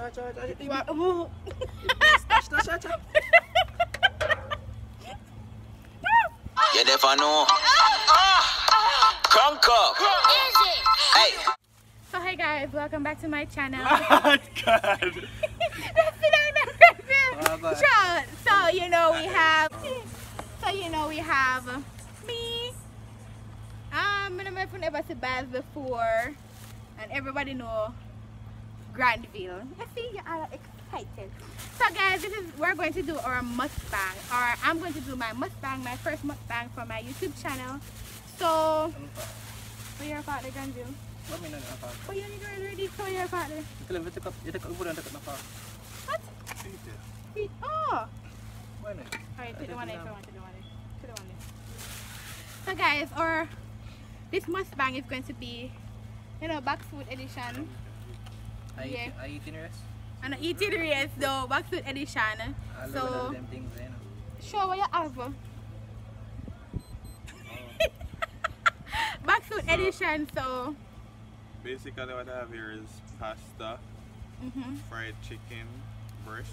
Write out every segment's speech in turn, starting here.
You never know. Crunk up. Hey. So hey guys, welcome back to my channel. God. So you know we have me. I never never seen Baz before, and everybody know Grandville. I see you are excited. So guys, we're going to do our mukbang, or I'm going to do my mukbang, my first mukbang for my YouTube channel. So, for your father, Grandville. Oh, you need to already for your father. What? Oh. Alright, to the one. So guys, this mukbang is going to be, back food edition. Yeah. I eat in rest. And eating race though, back food edition. So, show what you have. Back food edition, so. Basically what I have here is pasta, fried chicken, breast,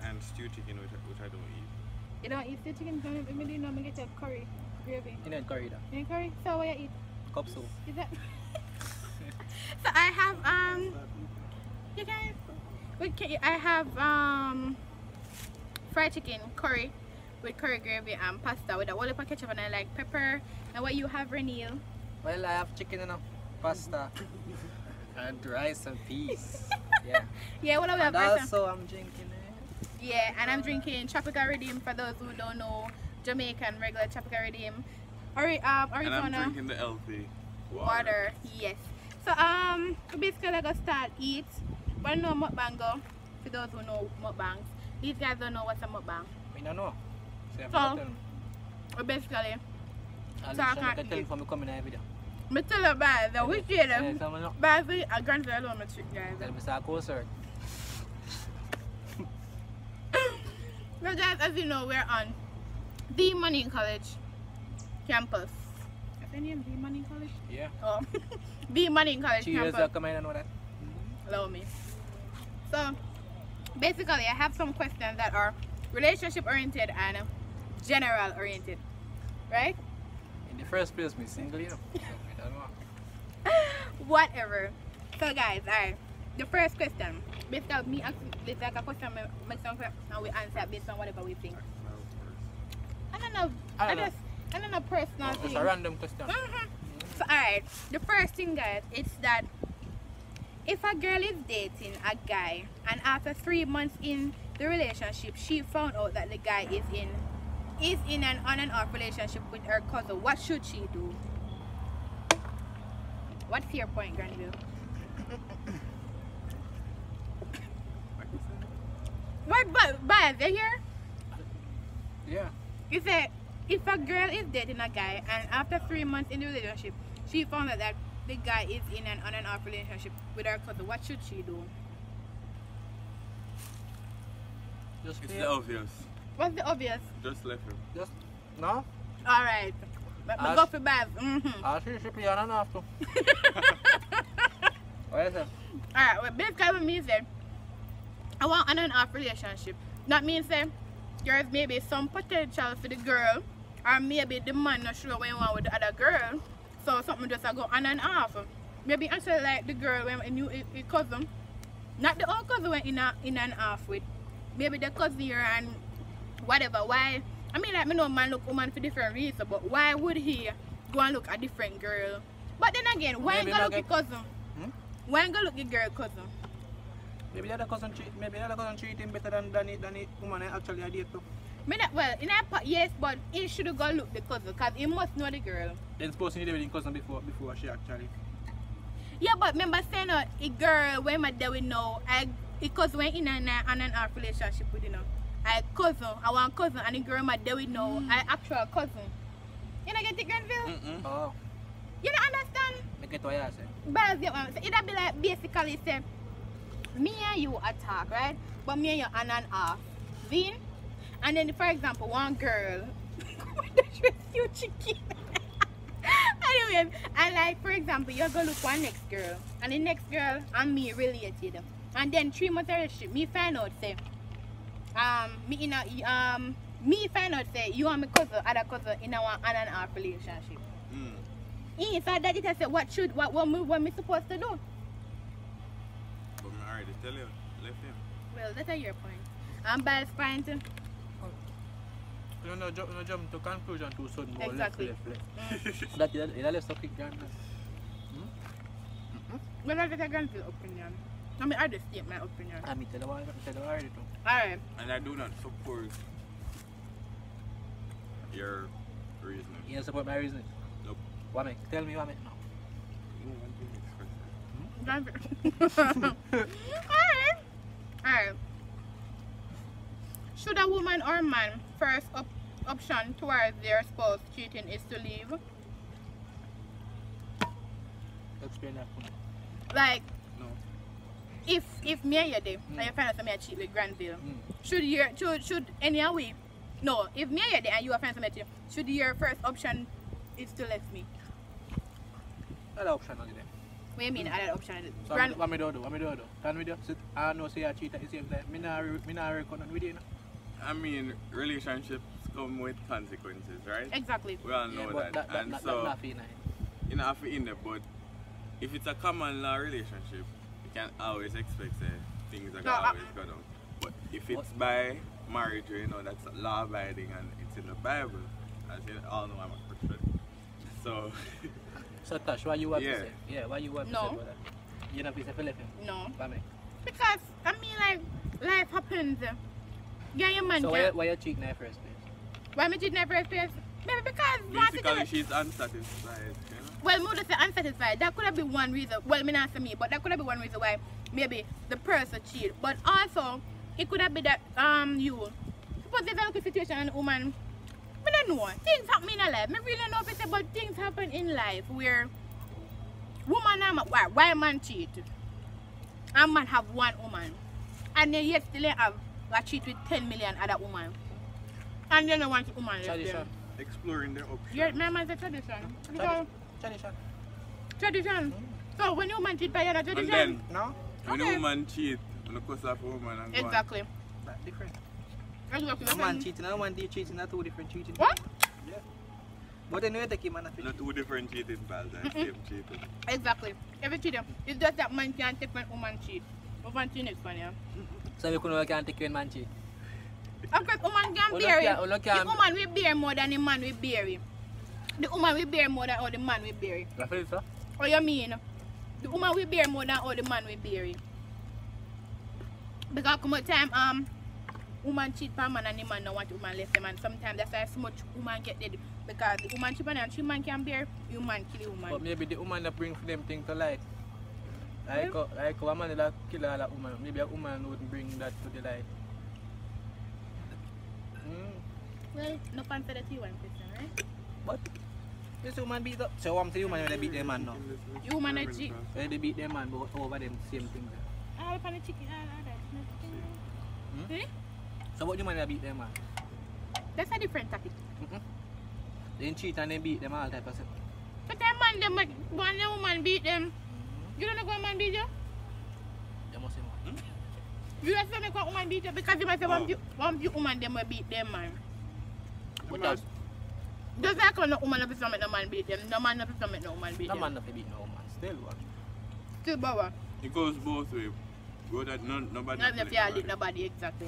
and stewed chicken, which I don't eat. You don't eat stewed chicken? Maybe you know me get a curry gravy. You don't curry though. You curry? So what you eat? Cup soup. Is that? So I have you guys. I have fried chicken curry with curry gravy and pasta with a whole heap of ketchup, and I like pepper. And what you have, Renil? Well, I have chicken and pasta and rice and peas. Yeah. Yeah, what do we have? And also I'm drinking it. Yeah, and I'm drinking tropical redeem for those who don't know, Jamaican regular tropical redeem. Arizona. And I'm drinking the healthy water. Yes. So basically I gotta start eat. But no mukbang go. For those who know mukbangs, these guys don't know what's a mukbang. We don't know. So basically, so I can't tell you from coming every day. I tell you about the wicked. But I grant you alone, trick guys. Tell me so cool, sir. Well guys, as you know, we're on the Money College campus. Is the name the Money College? Yeah. Oh, the Money College Cheers, campus. come in and know that. Allow me. So basically I have some questions that are relationship oriented and general oriented, right? In the first place, me single, you know. I don't know. Whatever. So guys, alright, the first question, basically me asking this like a question, and we answer based on whatever we think. I don't know personal thing. It's a random question. So alright, the first thing guys, it's that if a girl is dating a guy and after 3 months in the relationship she found out that the guy is in an on and off relationship with her cousin, what should she do? What's your point, Granville? What but you hear? Yeah. You said if a girl is dating a guy and after 3 months in the relationship she found out that the guy is in an on and off relationship with her cousin, what should she do? It's the obvious. What's the obvious? Just left him. Just no? Alright. Let me go for Baz. I'll should be on and off too. What is it? Alright, well basically what me said, I want on and off relationship. That means that there's maybe some potential for the girl, or maybe the man not sure what you want with the other girl. So something just go on and off. Maybe actually like the girl when you a cousin, not the old cousin went in and off with. Maybe the cousin here and whatever. Why? I mean, like, me know man look woman for different reasons, but why would he go and look a different girl? But then again, why ain't go look your cousin? Why ain't go look your girl cousin? Maybe the other cousin treat him better than the woman I actually date too. Well, in that part, yes, but he should go look the cousin because he must know the girl. Then suppose he did with cousin before she actually. Yeah, but remember saying a girl when my dad will know, because when in an on and off relationship with I want cousin, and the girl my dad will know I actual cousin. You know get it, Granville? Oh. You don't understand? I get what you say. But it'll be like basically say me and you attack, right? But me and you on and off. Then and then for example one girl you chicken. Anyway, and like for example you're gonna look one next girl and the next girl and me related. And then 3 months of relationship, me find out say, me find out say you and my cousin, other cousin in a 1.5 relationship. Inside that it I say what me supposed to do? But I already tell you, left him. Well, that's your point. And by his point, You know, jump to conclusion too soon. More exactly. Left. That is a less topic, John. Well, I get an opinion. I mean, I just state my opinion. I mean, tell you already too. Alright. And I do not support your reasoning. You don't support my reasoning? Nope. What make? Tell me what make now. Alright. Should a woman or man first option towards their spouse cheating is to leave? Explain that for me. Like, No. if me and you there, and you find out somebody cheat with Granville, should any of we? No, if me and you there and you find somebody cheat, should your first option is to left me? That option only there. What do you mean other option? So what me do? Can we do? I know say I cheat at the same time. Me not reckon on with you, no? I mean, relationships come with consequences, right? Exactly. We all know but that. And so, not feel nice. you know, have to in there, but if it's a common law relationship, you can't always expect things are gonna always go down. But if it's by marriage, you know, that's law abiding and it's in the Bible, as you all know, I'm a Christian. So, So Tash, what you want Yeah. to say? Yeah, what you want to No. say about that? You know, piece of left him. No. What make? Because, I mean, like, life happens. Yeah, your man So can. why you cheating in the first place? Why me cheat in the first place? Maybe because once basically, again, she's unsatisfied, you know? well, more than say unsatisfied. That could have been one reason. Well, me not say me, but that could have been one reason why maybe the person cheat. But also, it could have been that you. Suppose there's a local situation and a woman. I don't know. Things happen in life. I really know if it's about things happen in life where woman and why man cheat. And man have one woman. And then yet still have a cheat with 10 million other woman. And then I want the woman left Tradition. them. Exploring their options. Yeah, my man said tradition. So, Tradition. tradition. So when you man cheat by other And tradition. then, No? when Okay. a woman cheat, when you cuss off a woman and go on. Exactly. That's different. Exactly. A man cheating and a man cheating are two different cheating. What? Yeah. But anyway, take him and Not two different cheating pals, and same cheating. Exactly. Every cheater. It's just that man can't take when woman cheat. Woman cheat next one, yeah. So we can't take you in man cheat. Of course, woman can Oh, bear it. look, The woman will bear more than the man will bear it. The woman will bear more than all the man will bear it. You feel it, sir? What you mean? The woman will bear more than all the man will bear it. Because come a time woman cheat per man and the man don't want the woman left them, and sometimes that's why so much woman get dead. Because the woman cheat and 3 man can bear, the woman kill the woman. But maybe the woman that bring them thing to light. Like a man that kill all that woman. Maybe a woman wouldn't bring that to the light. Well, no answer that you want question, right? But this woman beat up. So I'm saying woman when they beat their man now. You woman a cheat. When they beat their man, but over them same thing. All upon the chicken, all that. See? So what you man that beat their man? That's a different topic. They cheat and they beat them all type of stuff. But that man, them, one woman beat them. You don't know what man beat you? They must say more. You just don't know what woman beat you because you might say one few woman them will beat them, man. What else? Just like when no woman up to make no man beat them, no man up to make no woman beat No them. man not beat no woman. Still what? Still bow. It goes both ways. Go that nobody. Not if you lick nobody, exactly.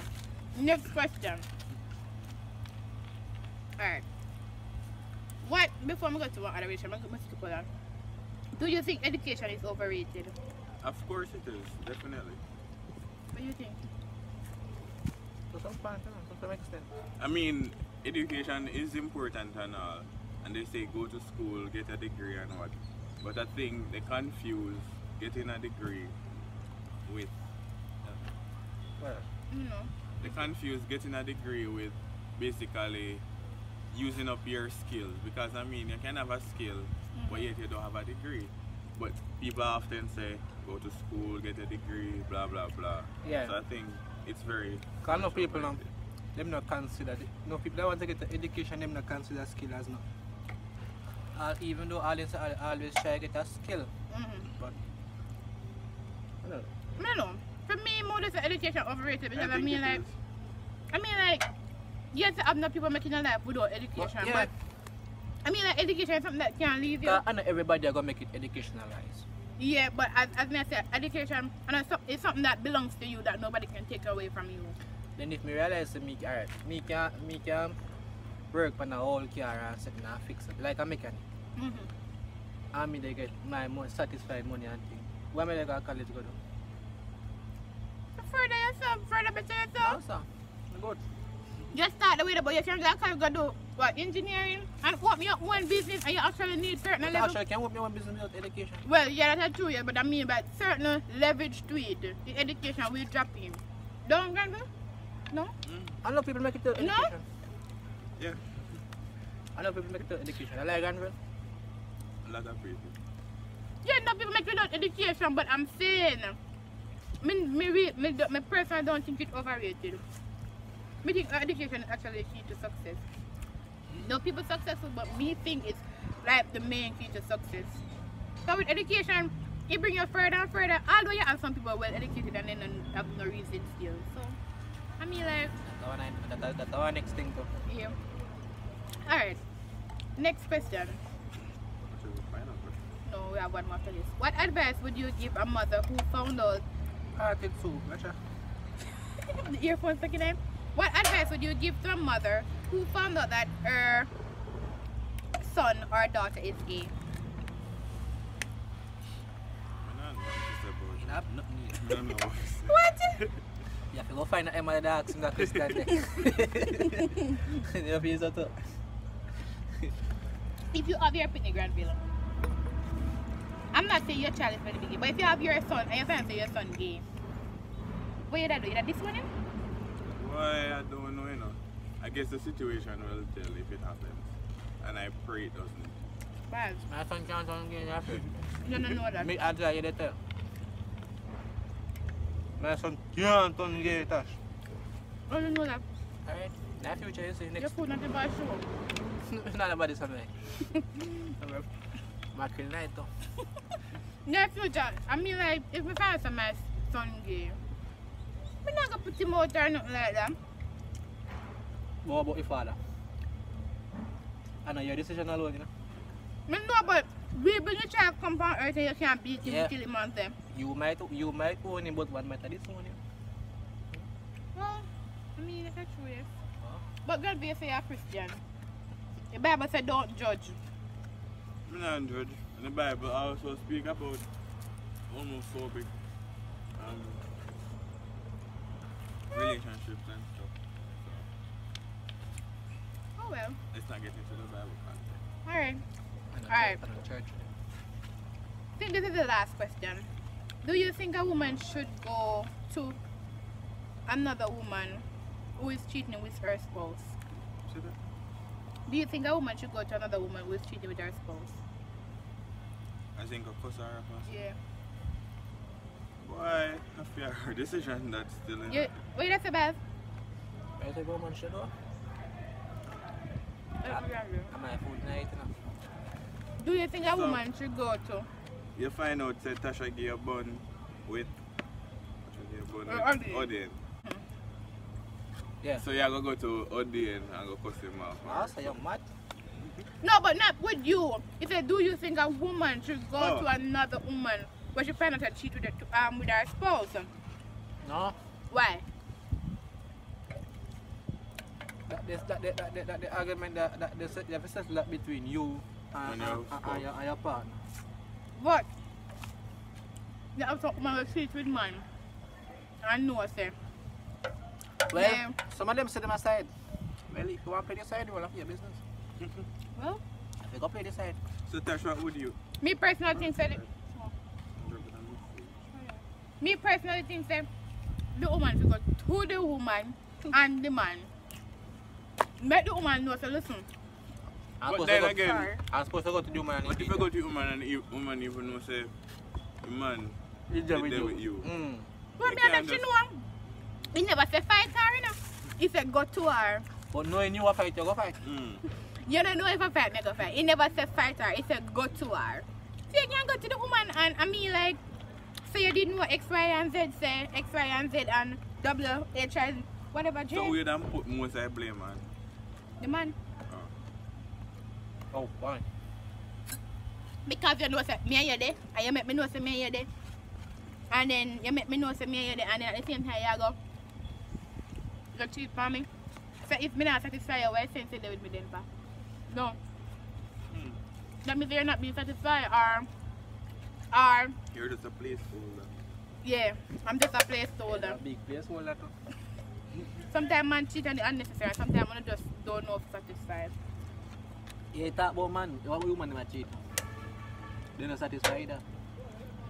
Next question. Alright. What, before we go to one other question, I'm going to skip that. Do you think education is overrated? Of course it is, definitely. What do you think? To some point, to some extent. I mean, education is important and all, and they say go to school, get a degree and what. But I think they confuse getting a degree with. Well, You know. They confuse getting a degree with basically using up your skills, because I mean you can have a skill but yet you don't have a degree. But people often say go to school, get a degree, blah blah blah. Yeah. So I think it's very. because no people now, them not consider it. No people that want to get the education, them not consider skill as not. Even though always try to get a skill. But I don't know. I know. For education overrated because I think mean it like, yes, I have no people making a life without education, yeah. but I mean like education is something that can leave you. I know everybody are gonna make it educationalized. Yeah, but as I said, education and it's something that belongs to you that nobody can take away from you. Then if me realize that me can work on a whole car and set and fix it like a mechanic. And me they get my most satisfied money and thing. What am I like a college go do? Further yourself, further better yourself. No, sir. Good. Just start the way but you can go do what, engineering and open your own business and you actually need certain level. Actually, can open your own business without education. Well, yeah, that's true, yeah, but I mean by certain leverage to it, the education will drop in. Don't you agree? No? I know people make it to education. No? Yeah. I know people make it to education. I like Andrew. A lot of people. Yeah, no people make it without education, but I'm saying, me personally don't think it's overrated. Me think education is actually key to success. No people successful, but me think it's like the main key to success. So with education, it brings you further and further. Although you have some people well educated and then have no reason still. So I mean like That's our next thing too. yeah. Alright. Next question. Which is the final question. No, we have one more after this. What advice would you give a mother who found out I think so. Gotcha. the earphones stuck in there? What advice would you give to a mother who found out that her son or daughter is gay? I have nothing here. I don't know what to say. What? You have to go find Emma the Dax in that Christian day. You have to use that too. If you have your Pitney Granville, I'm not saying your child is going to be gay, but if you have your son and your parents say your son gay, what you do? You this one? Why, I don't know, you know. I guess the situation will tell if it happens. And I pray it doesn't. Bad. My son can't turn gay after. You don't know that. Me, I'll tell you that. My son can't turn gay, Tash. I don't know that. Alright, in the future you see Your next. food not the bad show. It's not about this one, man. My kill night though. In the future, I mean like, if my father say my son gay, I'm not going to put him out there or nothing like that. What about your father? I know your decision alone, you know. I know, but we bring a child come from earth and you can't beat him, Yeah. kill him and them. You might own him, but one might have this one, you know. Well, I mean, that's true, yes. Oh. But God be say you're a Christian. The Bible said don't judge. I'm not judge. In the Bible also speak about homophobic relationships and stuff. Oh well. Let's not get into the Bible context. Alright. I know Alright. church- I know church. I think this is the last question. Do you think a woman should go to another woman who is cheating with her spouse? See that? Do you think a woman should go to another woman who is cheating with her spouse? I think of course our Yeah. Why? I feel her decision that's still in. You, wait, that's about. I say woman should go. I'm my food night, you know. Do you think a So- woman should go to? You find out that Tasha gave a bun with Odin. Odin. Yeah. So you're gonna go to Odin and go cuss him off. I say you're mad. No, but not with you. It said, do you think a woman should go Oh. to another woman where she find out that cheat with her spouse? No. Why? That the argument that you have to settle that between you and your partner. But the other woman will cheat with man. I know, say. Well, Yeah. some of them set them aside. Well, if you want to play this side, you will have your business. Well, If you go play this side. So Tasha, what would you? me personally think that the woman should go to the woman and the man. Make the woman know, so listen. But then again, Sorry. I'm supposed to go to the man. what if you go to woman and the woman even know say the man He's there is with there you. with you? Well, You me and can't that you just- know. He never said fight her, you know. He said go to her. But knowing you a fight, you go fight. You don't know if I fight, me go fight. He never said fight her. He said go to her. So you can go to the woman and I mean like So you didn't know X, Y, and Z say X, Y, and Z and W, H, and whatever J? So we don't put most I blame on. The man. Oh, fine. Because you know say me and you there, and you make me know say me and you there. And then you make me know say me and you there, and then at the same time you cheat for me. So if me not satisfied, why you say there with me then, pa? No. That means you're not being satisfied, or You're just a placeholder. yeah, I'm just a placeholder. A big placeholder too. Sometimes man cheat on the unnecessary, sometimes I just don't know if satisfied. You talk about man, what woman might cheat? They're not satisfied either.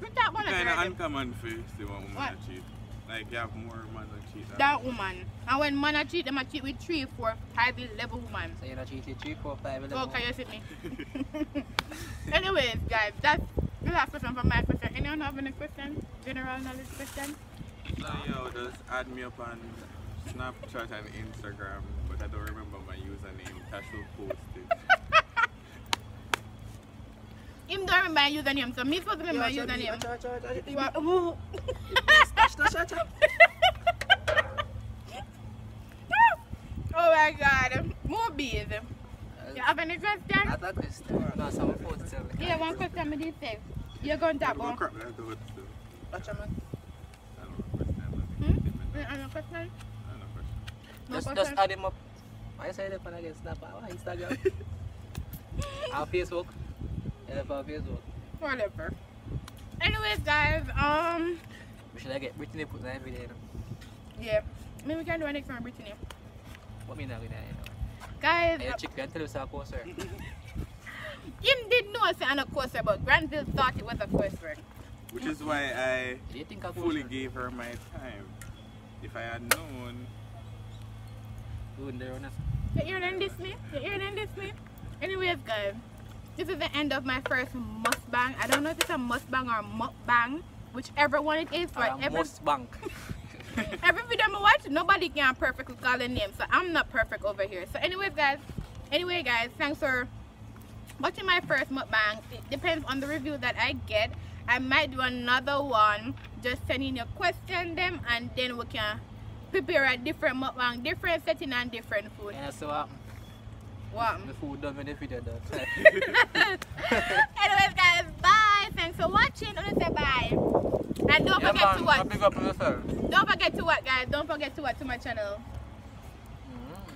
We talk about Kind of it. uncommon face to want woman What? to cheat. Like you have more man to cheat. That woman. And when man cheat, them cheat with 3, 4, 5 level woman. So you're not cheating 3, 4, 5, 11. Oh, can you see me? Anyways, guys, that's the last question from my question. Anyone have any question? General knowledge question? So yo, just add me up on Snapchat and Instagram, but I don't remember my username. I should post it. Him don't remember my username, so me supposed to remember my username. What? Oh my god. More bees. You have any question? Not a question. No, some post tell me. Yeah, one question me did say. You're going to talk Go about. crap, I do it still. Watch a man. I don't know question. Any question? I don't know question. No Just question? add him up. I say that when I get Snap, Instagram. Our Facebook. Yeah, for Facebook. Whatever. Anyways, guys, We should get Brittany put that video. yeah. Maybe we can do a next one, Brittany. What mean that with that? Guys, Hey, chick, can tell us our course, sir. him did know say on a course, but Granville thought it was a coursework. Which is why I Do you think I fully gave her my time. If I had known. Doing there on us? You hear them this me? You hear them this me? Anyways, guys, this is the end of my first mukbang. I don't know if it's a mukbang or mukbang, whichever one it is. For every bank. every video I watch, nobody can perfectly call a name, so I'm not perfect over here. So anyways, guys, thanks for watching my first mukbang. It depends on the review that I get. I might do another one, just sending you question them, and then we can prepare a different mukbang, different setting and different food. Yeah, so What? the food done when the video done. Anyways, guys, bye. Thanks for watching. I'm gonna say bye. And don't forget to watch. Big up on yourself. Don't forget to what, guys. Don't forget to watch to my channel.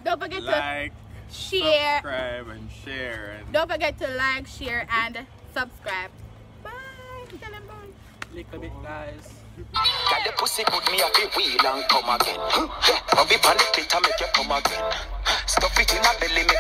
Don't forget to Like, share. subscribe, and share. And Don't forget to like, share, and subscribe. Bye. Tell them bye. Lick a bit, guys. Got the pussy put me up a wheel and come again. Rub it on the pit and make you come again. Stuff it in my belly, make